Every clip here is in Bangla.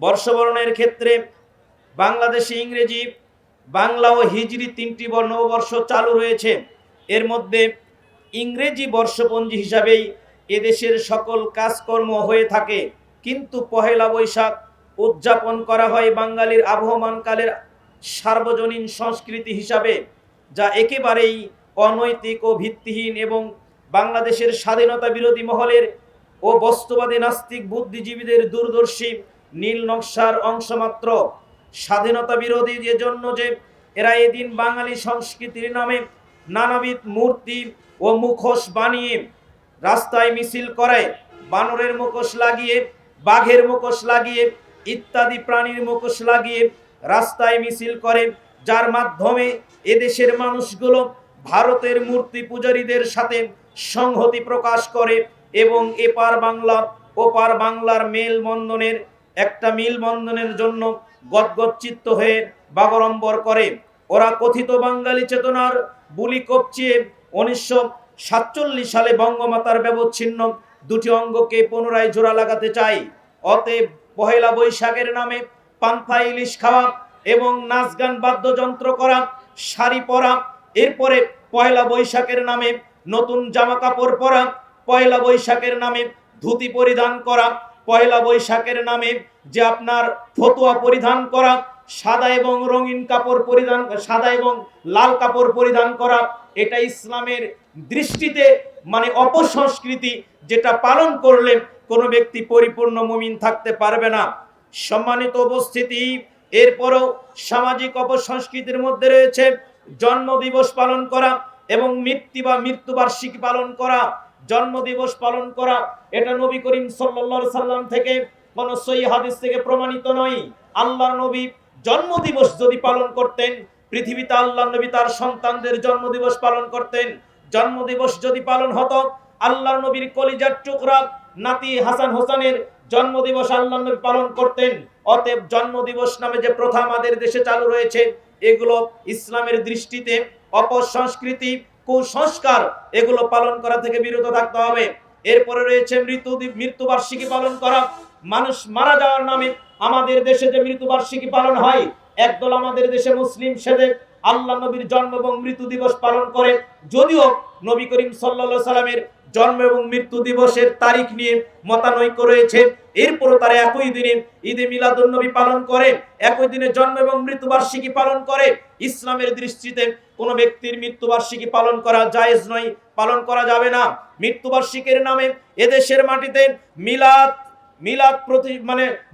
বর্ষবরণের ক্ষেত্রে বাংলাদেশে ইংরেজি, বাংলা ও হিজরি 3টি নববর্ষ চালু রয়েছে। এর মধ্যে ইংরেজি বর্ষপঞ্জি হিসাবেই এদেশের সকল কাজকর্ম হয়ে থাকে, কিন্তু পহেলা বৈশাখ উদযাপন করা হয় বাঙালির আবহমানকালের সার্বজনীন সংস্কৃতি হিসাবে, যা একেবারেই অনৈতিক ও ভিত্তিহীন এবং বাংলাদেশের স্বাধীনতা বিরোধী মহলের ও বস্তুবাদী নাস্তিক বুদ্ধিজীবীদের দূরদর্শী নীল নকশার অংশমাত্র। স্বাধীনতা বিরোধী এজন্য যে এরা এদিন বাঙালি সংস্কৃতির নামে নানাবিধ মূর্তি ও মুখোশ বানিয়ে রাস্তায় মিছিল করে, বানরের মুখোশ লাগিয়ে, বাঘের মুখোশ লাগিয়ে, ইত্যাদি প্রাণীর মুখোশ লাগিয়ে রাস্তায় মিছিল করে, যার মাধ্যমে এদেশের মানুষগুলো ভারতের মূর্তি পূজারীদের সাথে সংহতি প্রকাশ করে এবং এপার বাংলা ওপার বাংলার মিলবন্ধনের জন্য গদগদ হয়ে বাগড়ম্বর করে। ওরা কথিত বাঙালি চেতনার বুলি কপচিয়ে 1947 সালে বঙ্গমাতার ব্যবচ্ছিন্ন দুটি অঙ্গকে পুনরায় জোড়া লাগাতে চায়। অতএব পহেলা বৈশাখের নামে পান্থা ইলিশ খাওয়া এবং নাচ গান বাদ্যযন্ত্র করা, শাড়ি পরা, এরপরে পয়লা বৈশাখের নামে নতুন জামা কাপড় পরা, পয়লা বৈশাখের নামে ধুতি পরিধান করা, পয়লা বৈশাখের নামে যে আপনার ফতুয়া পরিধান করা, সাদা এবং রঙিন কাপড় পরিধান, সাদা এবং লাল কাপড় পরিধান করা, এটা ইসলামের দৃষ্টিতে মানে অপসংস্কৃতি, যেটা পালন করলে কোনো ব্যক্তি পরিপূর্ণ মুমিন থাকতে পারবে না। সম্মানিত উপস্থিতি, এরপরও সামাজিক অপসংস্কৃতির মধ্যে রয়েছে জন্মদিবস পালন করা এবং মৃত্যুবার্ষিকী পালন করা। জন্মদিবস পালন করা এটা নবী করিম সাল্লাল্লাহু আলাইহি সাল্লাম থেকে কোন সহিহ হাদিস থেকে প্রমাণিত নয়। আল্লাহর নবী জন্মদিবস যদি পালন করতেন, পৃথিবীতে আল্লাহর নবী তার সন্তানদের জন্মদিবস পালন করতেন। জন্মদিবস যদি পালন হতো, আল্লাহর নবীর কলিজার টুকরা নাতি হাসান হোসেনের জন্মদিবস আল্লাহর নবী পালন করতেন। অতএব জন্মদিবস নামে যে প্রথা আমাদের দেশে চালু রয়েছে, এগুলো ইসলামের দৃষ্টিতে অপসংস্কৃতি, কুসংস্কার, এগুলো পালন করা থেকে বিরত থাকতে হবে। এরপরে রয়েছে মৃত্যুবার্ষিকী পালন করা। মানুষ মারা যাওয়ার নামে আমাদের দেশে যে মৃত্যুবার্ষিকী পালন হয়, একদল আমাদের দেশে মুসলিম সেদে আল্লাহ নবীর জন্ম এবং মৃত্যু দিবস পালন করে, যদিও নবী করিম সাল্লাল্লাহু আলাইহি সাল্লামের জন্ম এবং মৃত্যু দিবসের তারিখ নিয়ে মতানৈক্য রয়েছে। এরপরও তারা একই দিনে ঈদে মিলাদুন নবী পালন করে, একই দিনে জন্ম এবং মৃত্যুবার্ষিকী পালন করে। ইসলামের দৃষ্টিতে কোনো ব্যক্তির মৃত্যুবার্ষিকী পালন করা জায়েজ নয়, পালন করা যাবে না। মৃত্যুবার্ষিকীর নামে এদেশের মাটিতে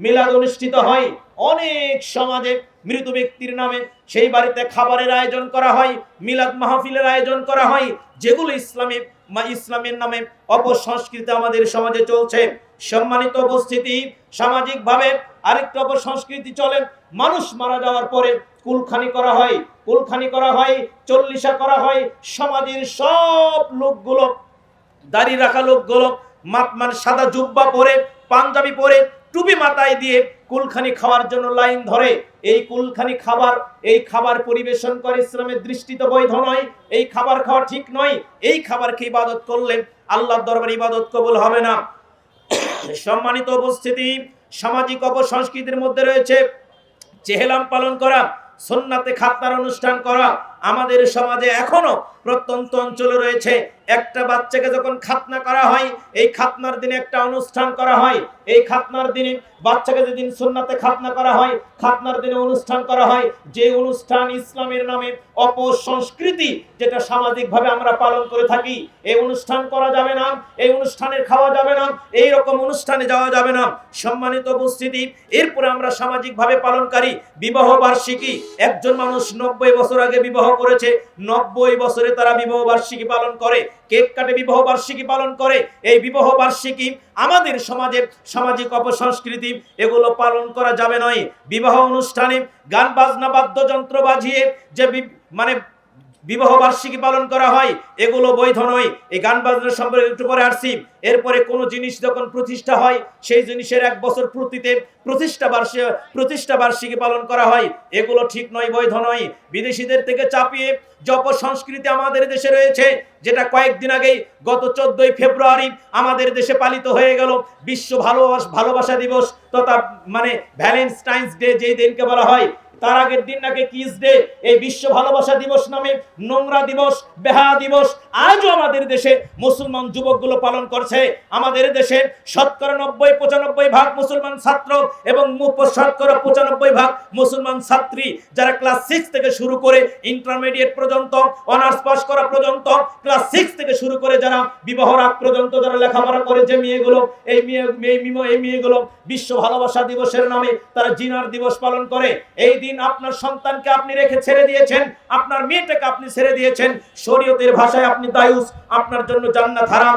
মিলাদ অনুষ্ঠিত হয়। অনেক সমাজে মৃত ব্যক্তির নামে সেই বাড়িতে খাবারের আয়োজন করা হয়, মিলাদ মাহফিলের আয়োজন করা হয়, যেগুলো ইসলামের নামে অপসংস্কৃতি আমাদের সমাজে চলছে। সম্মানিত উপস্থিতি, সামাজিকভাবে আরেকটা অপসংস্কৃতি চলে। মানুষ মারা যাওয়ার পরে কুলখানি করা হয়, চল্লিশা করা হয়। সমাজের সব লোকগুলো, দাড়ি রাখা লোকগুলো সাদা জুব্বা পরে, পাঞ্জাবি পরে, টুপি মাথায় দিয়ে কুলখানি খাওয়ার জন্য লাইন ধরে। এই খাবার পরিবেশন করে ইসলামের দৃষ্টিতে বৈধ নয়। এই খাবার খাওয়া ঠিক নয়। এই খাবারকে ইবাদত করলে আল্লাহর দরবারে ইবাদত কবুল হবে না। সম্মানিত উপস্থিতি, সামাজিক অপসংস্কৃতির মধ্যে রয়েছে চেহলাম পালন করা, সুন্নাতে খাতনার অনুষ্ঠান করা। আমাদের সমাজে এখনো প্রত্যন্ত অঞ্চলে রয়েছে। একটা বাচ্চাকে যখন খাতনা করা হয়, এই খাতনার দিনে একটা অনুষ্ঠান করা হয়। এই খাতনার দিনে বাচ্চাকে যেদিন সুন্নাতে খাতনা করা হয়, খাতনার দিনে অনুষ্ঠান করা হয়, যে অনুষ্ঠান ইসলামের নামে অপসংস্কৃতি, যেটা সামাজিকভাবে আমরা পালন করে থাকি। এই অনুষ্ঠান করা যাবে না, এই অনুষ্ঠানে খাওয়া যাবে না, এই রকম অনুষ্ঠানে যাওয়া যাবে না। সম্মানিত উপস্থিতি, এরপরে আমরা সামাজিকভাবে পালনকারী বিবাহ বার্ষিকী। একজন মানুষ 90 বছর আগে বিবাহ করেছে, 90 বছরে তারা বিবাহ বার্ষিকী পালন করে, কেক কাটে, বিবাহ বার্ষিকী পালন করে। এই বিবাহ বার্ষিকী আমাদের সমাজের সামাজিক অপসংস্কৃতি, এগুলো পালন করা যাবে নয়। বিবাহ অনুষ্ঠানে গান বাজনা বাদ্যযন্ত্র বাজিয়ে যে বিবাহ বার্ষিকী পালন করা হয়, এগুলো বৈধ নয়। এই গান বাজনার সম্পর্কে একটু পরে আসছি। এরপরে কোনো জিনিস যখন প্রতিষ্ঠা হয়, সেই জিনিসের 1 বছর পূর্তিতে প্রতিষ্ঠা বার্ষিকী পালন করা হয়, এগুলো ঠিক নয়, বৈধ নয়। বিদেশিদের থেকে চাপিয়ে যে অপসংস্কৃতি আমাদের দেশে রয়েছে, যেটা কয়েকদিন আগেই গত 14ই ফেব্রুয়ারি আমাদের দেশে পালিত হয়ে গেল বিশ্ব ভালোবাসা দিবস তথা মানে ভ্যালেন্টাইন্স ডে, যেই দিনকে বলা হয়, তার আগের দিন নাকি কিস ডে। এই বিশ্ব ভালোবাসা দিবস নামে নোংরা দিবস, বেহা দিবস আজও আমাদের দেশে মুসলমান যুবকগুলো পালন করছে। আমাদের দেশে শতকরা 90-95 ভাগ মুসলমান ছাত্র এবং শতকরা 95 ভাগ মুসলমান ছাত্রী, যারা ক্লাস 6 থেকে শুরু করে ইন্টারমিডিয়েট পর্যন্ত, অনার্স পাস করা পর্যন্ত, ক্লাস 6 থেকে শুরু করে যারা বিবাহর আগ পর্যন্ত যারা লেখাপড়া করে, যে মেয়েগুলো এই মেয়েগুলো বিশ্ব ভালোবাসা দিবসের নামে তারা জিনার দিবস পালন করে। এই দিন আপনার সন্তানকে আপনি রেখে ছেড়ে দিয়েছেন, আপনার মেয়েটাকে আপনি ছেড়ে দিয়েছেন, শরীয়তের ভাষায় আপনি দায়ুস, আপনার জন্য জান্নাত হারাম।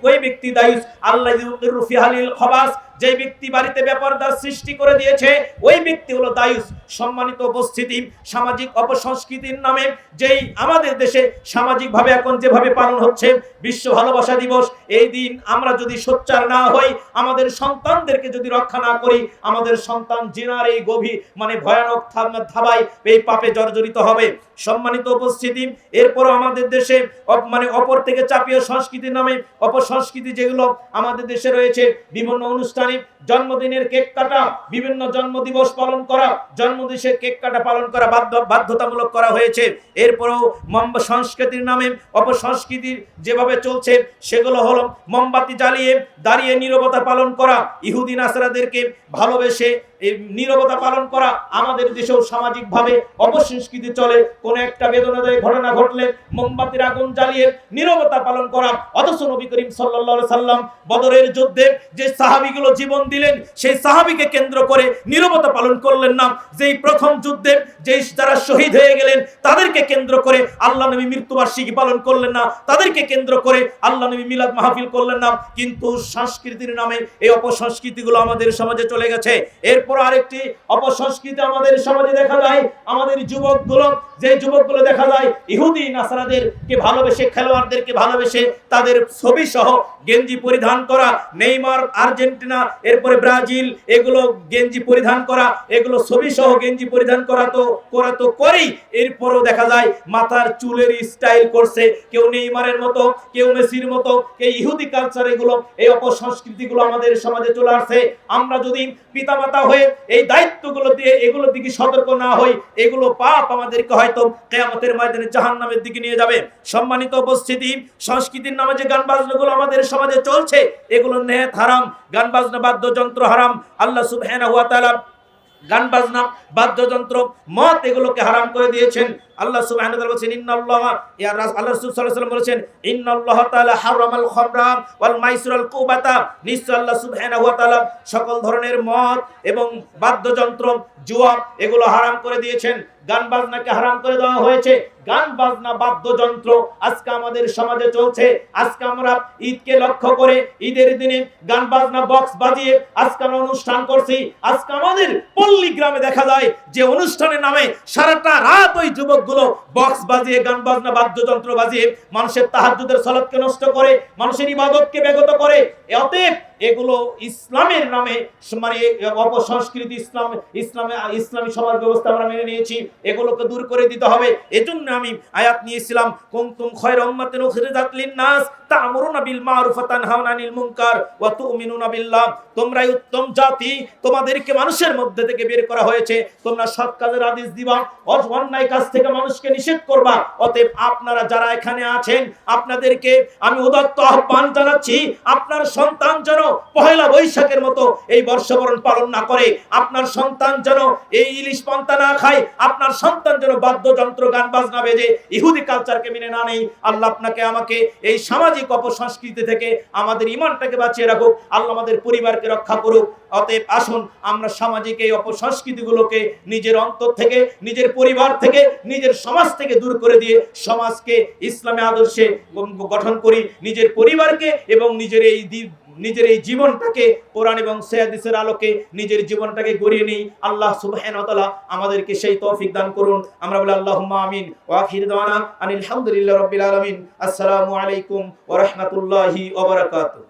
ওই ব্যক্তি দায়ুস, আল্লাহ ইউকিরু ফিহালিল খবাস, যে ব্যক্তি বাড়িতে ব্যাপারদার সৃষ্টি করে দিয়েছে, ওই ব্যক্তি হলো দায়ুস। সম্মানিত উপস্থিতি, সামাজিক অপসংস্কৃতির নামে যেই আমাদের দেশে সামাজিকভাবে এখন যেভাবে পালন হচ্ছে বিশ্ব ভালোবাসা দিবস, এই দিন আমরা যদি সোচ্চার না হই, আমাদের সন্তানদেরকে যদি রক্ষা না করি, আমাদের সন্তান জিনার এই গভীর মানে ভয়ানক ধাবায় এই পাপে জর্জরিত হবে। সম্মানিত উপস্থিতি, এরপরও আমাদের দেশে মানে অপর থেকে চাপিয়ে সংস্কৃতির নামে অপসংস্কৃতি যেগুলো আমাদের দেশে রয়েছে, বিভিন্ন অনুষ্ঠানে জন্মদিনের কেক কাটা, বিভিন্ন জন্মদিবস পালন করা, জন্মদিনের কেক কাটা পালন করা বাধ্যতামূলক করা হয়েছে। এরপরও সংস্কৃতির নামে অপসংস্কৃতির যেভাবে চলছে, সেগুলো হলো মোমবাতি জ্বালিয়ে দাঁড়িয়ে নীরবতা পালন করা, ইহুদি নাসারাদেরকে ভালোবেসে এই নীরবতা পালন করা। আমাদের দেশেও সামাজিকভাবে অপসংস্কৃতি চলে। কোন একটা বেদনাদায়ী ঘটনা ঘটলে মোমবাতির আগুন জ্বালিয়ে নীরবতা পালন করা। অথচ নবী করিম সাল্লাল্লাহু আলাইহি সাল্লাম বদরের যুদ্ধে যে সাহাবীগুলো জীবন দিলেন, সেই সাহাবীকে কেন্দ্র করে নীরবতা পালন করলেন না। যেই প্রথম যুদ্ধে যেই যারা শহীদ হয়ে গেলেন, তাদেরকে কেন্দ্র করে আল্লাহ নবী মৃত্যুবার্ষিকী পালন করলেন না, তাদেরকে কেন্দ্র করে আল্লাহ নবী মিলাদ মাহফিল করলেন না। কিন্তু সংস্কৃতির নামে এই অপসংস্কৃতিগুলো আমাদের সমাজে চলে গেছে। এরপর আরেকটি অপসংস্কৃতি আমাদের সমাজে দেখা যায়, আমাদের যুবকগুলো, যে যুবকগুলো দেখা যায় ইহুদি নাসারাদেরকে ভালোবেসে, খেলোয়াড়দেরকে ভালোবেসে তাদের ছবি সহ গেঞ্জি পরিধান করা, নেইমার আর্জেন্টিনা, এরপরে ব্রাজিল, এগুলো গেঞ্জি পরিধান করা, এগুলো ছবি সহ গেঞ্জি পরিধান করা তো করেই। এরপরও দেখা যায় মাথার চুলের স্টাইল করছে, কেউ নেইমারের মতো, কেউ মেসির মতো, কেউ ইহুদি কালচার। এগুলো এই অপসংস্কৃতিগুলো আমাদের সমাজে চলে আসছে। আমরা যদি পিতামাতা হয়ে এই দায়িত্বগুলো দিয়ে এগুলোর দিকে সতর্ক না হই, এগুলো পাপ আমাদেরকে হয়তো কিয়ামতের ময়দানে জাহান্নামের দিকে নিয়ে যাবে। সম্মানিত উপস্থিতি, সংস্কৃতির নামে যে গান বাজনাগুলো আমাদের সমাজে চলছে, এগুলো নেহাত হারাম। গান বাজনা বাদ্যযন্ত্র হারাম। আল্লাহ সুবহানাহু ওয়া তাআলা গান বাজনা, বাদ্যযন্ত্র, মদ এগুলোকে হারাম করে দিয়েছেন। আল্লাহ সুবহানাহু ওয়া তাআলা বলেছেন ইন্নাল্লাহা, আল্লাহ রাসূল সাল্লাল্লাহু আলাইহি ওয়াসাল্লাম বলেছেন ইন্নাল্লাহা তাআলা হারামাল খামরা ওয়াল মাইসিরাল কুবাতা, নিশ্চয় আল্লাহ সুবহানাহু ওয়া তাআলা সকল ধরনের মদ এবং বাদ্যযন্ত্র, জুয়া এগুলো হারাম করে দিয়েছেন। গান বাজনাকে হারাম করে দেওয়া হয়েছে। গান বাজনা, বাদ্যযন্ত্র আজকে আমাদের সমাজে চলছে। আজকে আমরা ঈদকে লক্ষ্য করে ঈদের দিনে গান বাজনা বক্স বাজিয়ে আজকে আমরা অনুষ্ঠান করছি। আজকে আমাদের পল্লী গ্রামে দেখা যায় যে অনুষ্ঠানের নামে সারাটা রাত ওই যুবকগুলো বক্স বাজিয়ে, গান বাজনা, বাদ্যযন্ত্র বাজিয়ে মানুষের তাহাজ্জুদের সালাতকে নষ্ট করে, মানুষের ইবাদতকে ব্যাহত করে। অতএব এগুলো ইসলামের নামে মানে অপসংস্কৃতি, ইসলামী সমাজ ব্যবস্থা আমরা মেনে নিয়েছি, এগুলোকে দূর করে দিতে হবে। এজন্য আমি আয়াত নিয়েছিলাম, কুনতুম খায়রা উম্মাতিন উখরিজাত লিন-নাস তা'মুরুনা বিল মা'রুফ ওয়া তানহাউনা আনিল মুনকার ওয়া তু'মিনুনা বিল্লাহ। তোমরাই উত্তম জাতি, তোমাদেরকে মানুষের মধ্যে থেকে বের করা হয়েছে, তোমরা সৎ কাজের আদেশ দিবা, অন্যায় কাজ থেকে মানুষকে নিষেধ করবা। অতএব আপনারা যারা এখানে আছেন, আপনাদেরকে আমি উদাত্ত আহ্বান জানাচ্ছি, আপনার সন্তান যেন পহেলা বৈশাখের মতো এই বর্ষবরণ পালন না করে, আপনার সন্তান যেন এই ইলিশ পান্তা না খায়, আপনার সন্তান যেন বাদ্যযন্ত্র, গান বাজনা বেজে ইহুদি কালচারকে মেনে না নেই। আল্লাহ আপনাকে আমাকে এই সামাজিক অপসংস্কৃতি থেকে আমাদের ঈমানটাকে বাঁচিয়ে রাখুক, আল্লাহ আমাদের পরিবারকে রক্ষা করুক। অতএব আসুন আমরা সামাজিক এই অপসংস্কৃতিগুলোকে নিজের অন্তর থেকে, নিজের পরিবার থেকে, নিজের সমাজ থেকে দূর করে দিয়ে সমাজকে ইসলামী আদর্শে গঠন করি, নিজের পরিবারকে এবং নিজের এই নিজের এই জীবনটাকে কোরআন এবং হাদিসের আলোকে নিজের জীবনটাকে গড়িয়ে নেই। আল্লাহ সুবহানাহু ওয়া তাআলা আমাদেরকে সেই তৌফিক দান করুন। আমরা বলি আল্লাহুম্মা আমিন ওয়া আখির দাওয়ানা আনিল হামদুলিল্লাহি রাব্বিল আলামিন। আসসালামু আলাইকুম ওয়া রাহমাতুল্লাহি ওয়া বারাকাতুহু।